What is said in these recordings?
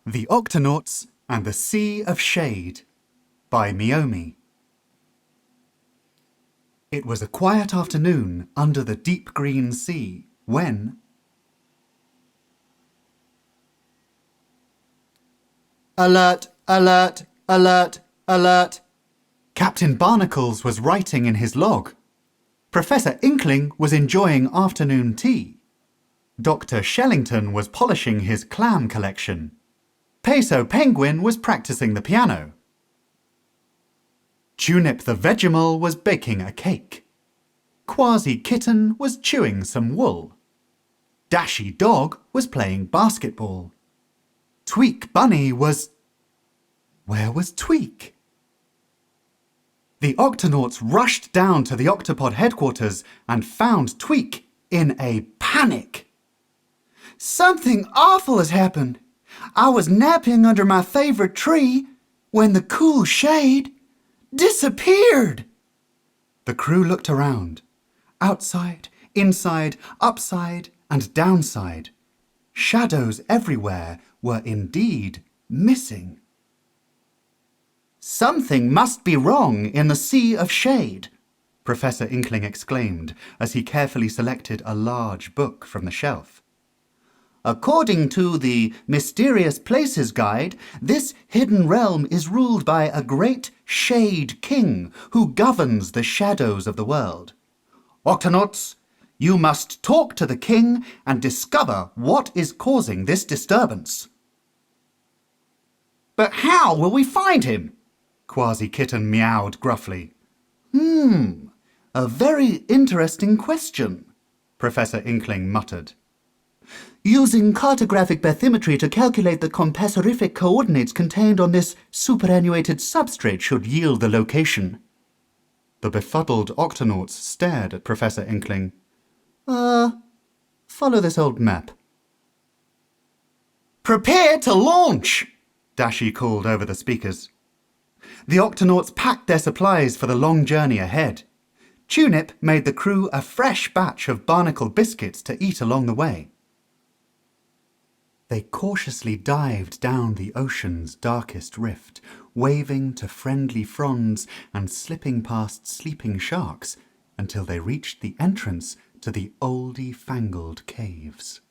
The Octonauts and the Sea of Shade by Miyomi. It was a quiet afternoon under the deep green sea when... Alert! Alert! Alert! Alert! Captain Barnacles was writing in his log. Professor Inkling was enjoying afternoon tea. Dr. Shellington was polishing his clam collection. Peso Penguin was practicing the piano. Tunip the Vegimal was baking a cake. Quasi Kitten was chewing some wool. Dashy Dog was playing basketball. Tweak Bunny was... Where was Tweak? The Octonauts rushed down to the Octopod headquarters and found Tweak in a panic. Something awful has happened. I was napping under my favorite tree when the cool shade disappeared. The crew looked around. Outside, inside, upside and downside. Shadows everywhere were indeed missing. Something must be wrong in the Sea of Shade, Professor Inkling exclaimed as he carefully selected a large book from the shelf. According to the Mysterious Places Guide, this hidden realm is ruled by a great Shade King who governs the shadows of the world. Octonauts, you must talk to the king and discover what is causing this disturbance. But how will we find him? Quasi Kitten meowed gruffly. A very interesting question, Professor Inkling muttered. Using cartographic bathymetry to calculate the compassorific coordinates contained on this superannuated substrate should yield the location. The befuddled Octonauts stared at Professor Inkling. Follow this old map. Prepare to launch! Dashy called over the speakers. The Octonauts packed their supplies for the long journey ahead. Tunip made the crew a fresh batch of barnacle biscuits to eat along the way. They cautiously dived down the ocean's darkest rift, waving to friendly fronds and slipping past sleeping sharks until they reached the entrance to the oldie-fangled caves.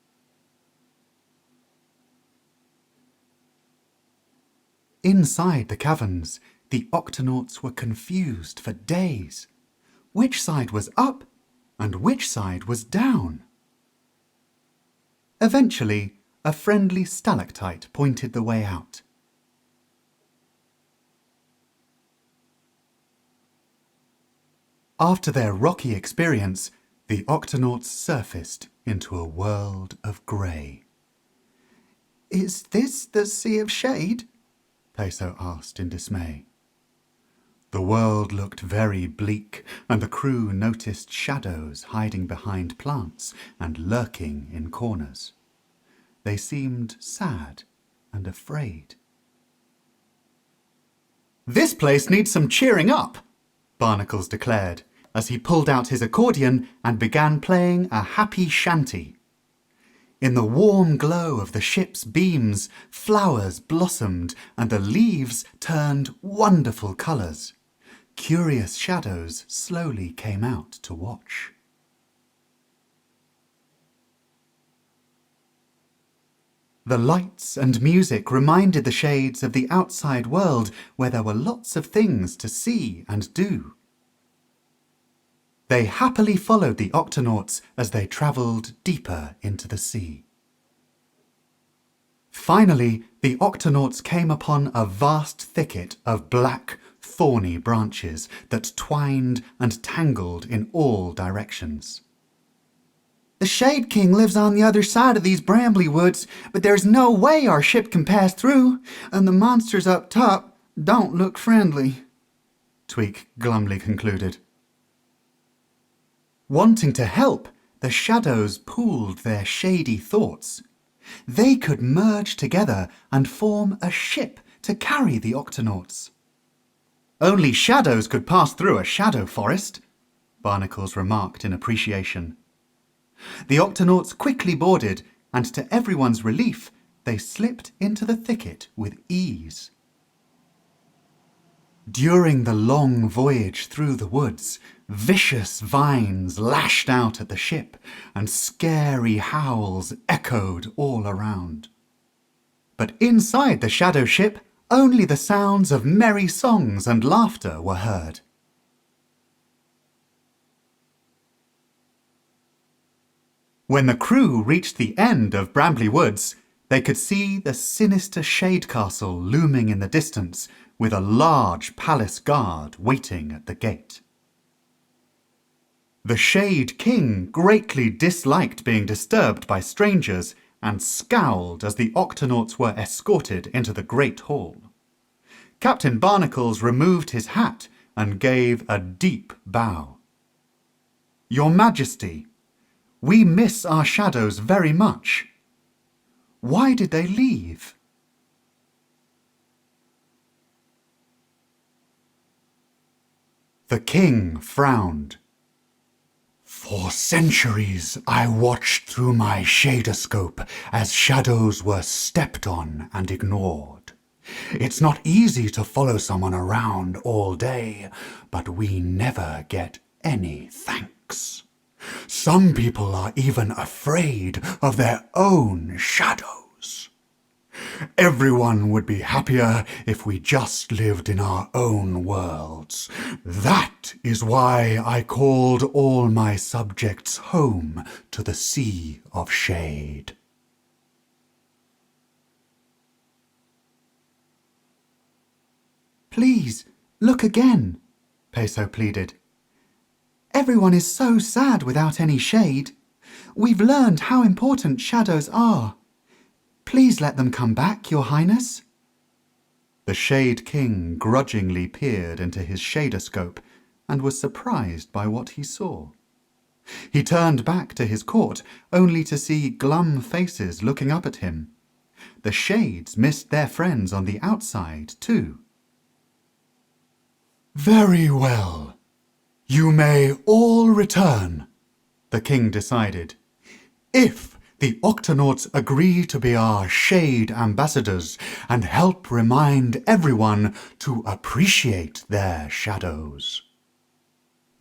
Inside the caverns, the Octonauts were confused for days. Which side was up and which side was down? Eventually, a friendly stalactite pointed the way out. After their rocky experience, the Octonauts surfaced into a world of grey. Is this the Sea of Shade? Peso asked in dismay. The world looked very bleak, and the crew noticed shadows hiding behind plants and lurking in corners. They seemed sad and afraid. This place needs some cheering up, Barnacles declared as he pulled out his accordion and began playing a happy shanty. In the warm glow of the ship's beams, flowers blossomed and the leaves turned wonderful colours. Curious shadows slowly came out to watch. The lights and music reminded the shades of the outside world where there were lots of things to see and do. They happily followed the Octonauts as they travelled deeper into the sea. Finally, the Octonauts came upon a vast thicket of black, thorny branches that twined and tangled in all directions. The Shade King lives on the other side of these bramblywoods, but there's no way our ship can pass through, and the monsters up top don't look friendly, Tweak glumly concluded. Wanting to help, the shadows pooled their shady thoughts. They could merge together and form a ship to carry the Octonauts. Only shadows could pass through a shadow forest, Barnacles remarked in appreciation. The Octonauts quickly boarded, and to everyone's relief, they slipped into the thicket with ease. During the long voyage through the woods, vicious vines lashed out at the ship, and scary howls echoed all around. But inside the shadow ship, only the sounds of merry songs and laughter were heard. When the crew reached the end of Bramblywoods, they could see the sinister Shade Castle looming in the distance, with a large palace guard waiting at the gate. The Shade King greatly disliked being disturbed by strangers and scowled as the Octonauts were escorted into the Great Hall. Captain Barnacles removed his hat and gave a deep bow. "Your Majesty, we miss our shadows very much. Why did they leave?" The king frowned. "For centuries I watched through my shadoscope as shadows were stepped on and ignored. It's not easy to follow someone around all day, but we never get any thanks. Some people are even afraid of their own shadows. Everyone would be happier if we just lived in our own worlds. That is why I called all my subjects home to the Sea of Shade." "Please, look again," Peso pleaded. "Everyone is so sad without any shade. We've learned how important shadows are. Please let them come back, Your Highness." The Shade King grudgingly peered into his shadoscope and was surprised by what he saw. He turned back to his court only to see glum faces looking up at him. The Shades missed their friends on the outside too. "Very well. You may all return," the king decided. "If the Octonauts agree to be our Shade ambassadors and help remind everyone to appreciate their shadows."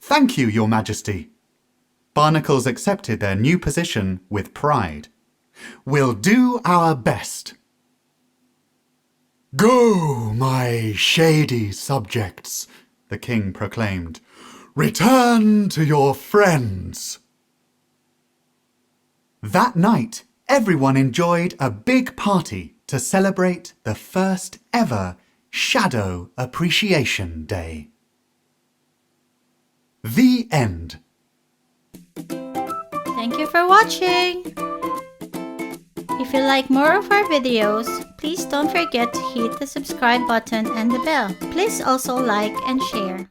"Thank you, Your Majesty." Barnacles accepted their new position with pride. "We'll do our best." "Go, my shady subjects," the king proclaimed. "Return to your friends." That night, everyone enjoyed a big party to celebrate the first ever Shadow Appreciation Day. The end. Thank you for watching! If you like more of our videos, please don't forget to hit the subscribe button and the bell. Please also like and share.